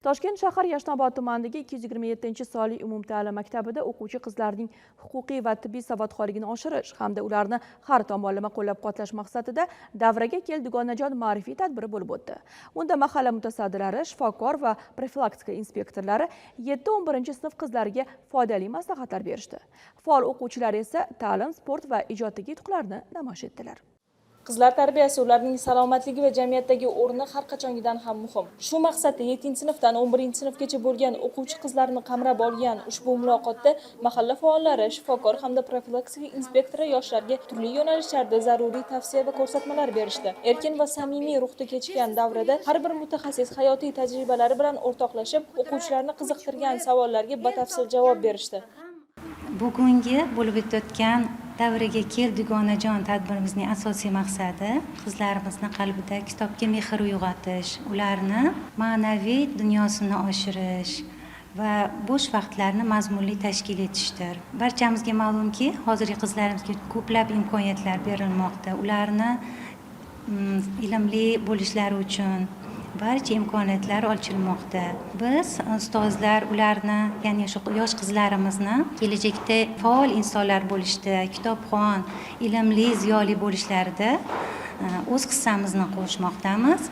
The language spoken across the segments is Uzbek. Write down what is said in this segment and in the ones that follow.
Toshkent shahar Yashnobod tumanidagi 227-sonli umumta'lim maktabida o'quvchi qizlarning huquqiy va tibbiy savodxonligini oshirish hamda ularni har tomonlama qo'llab-quvvatlash maqsadida davraga kel dugonajon ma'rifiy tadbiri bo'lib o'tdi. Unda mahalla mutasaddilari, shifokor va profilaktika inspektorlari 7-11 sinf qizlariga foydali maslahatlar berishdi. Faol o'quvchilar esa ta'lim, sport va ijoddagi yutuqlarni namoyish etdilar. Qizlar tarbiyasi ularning salomatligi va jamiyatdagi o'rni har qachongidan ham muhim. Shu maqsadda 7-sinfdan 11-sinfgacha bo'lgan o'quvchi qizlarni qamrab olgan ushbu muloqotda mahalla faollari, shifokor hamda profilaktika inspektori yoshlarga turli yo'nalishlarda zaruriy tavsiya va ko'rsatmalar berishdi. Erkin va samimiy ruhda kechgan davrada har bir mutaxassis hayotiy tajribalari bilan o'rtoqlashib, o'quvchilarni qiziqtirgan savollarga batafsil javob berishdi. Bugungi bo'lib o'tayotgan davraga kel dugonajon tadbirimizning asosiy maqsadi qizlarimizni qalbida kitobga mehr uyg'otish, ularni ma'naviy dunyosini oshirish va bo'sh vaqtlarni mazmunli tashkil etishdir. Barchamizga ma'lumki, hozirgi qizlarimizga ko'plab imkoniyatlar berilmoqda. Ularni ilmli bo'lishlari uchun barcha imkoniyatlar ochilmoqda. Biz ustozlar ularni, ya'ni shu yosh qizlarimizni kelajakda faol insonlar bo'lishda, kitobxon, ilmli, ziyoli bo'lishlarida o'z hissamizni qo'shmoqdamiz.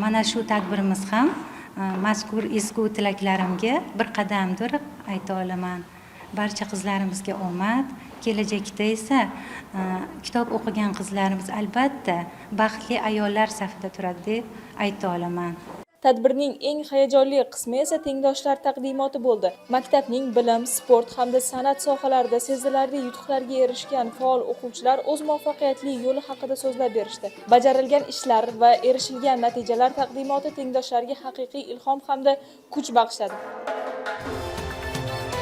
Mana shu tadbirimiz ham mazkur ezgu tilaklarimga bir qadamdir ayta olaman. Barcha qizlarimizga omad, kelajakda esa kitob o'qigan qizlarimiz albatta baxtli ayollar safida turadi deb ayta olaman. Tadbirning eng hayajonli qismi esa tengdoshlar taqdimoti bo'ldi. Maktabning bilim, sport hamda san'at sohalarida sezilarli yutuqlarga erishgan faol o'quvchilar o'z muvaffaqiyatli yo'li haqida so'zlab berishdi. Bajarilgan ishlar va erishilgan natijalar taqdimoti tengdoshlarga haqiqiy ilhom hamda kuch bag'ishladi.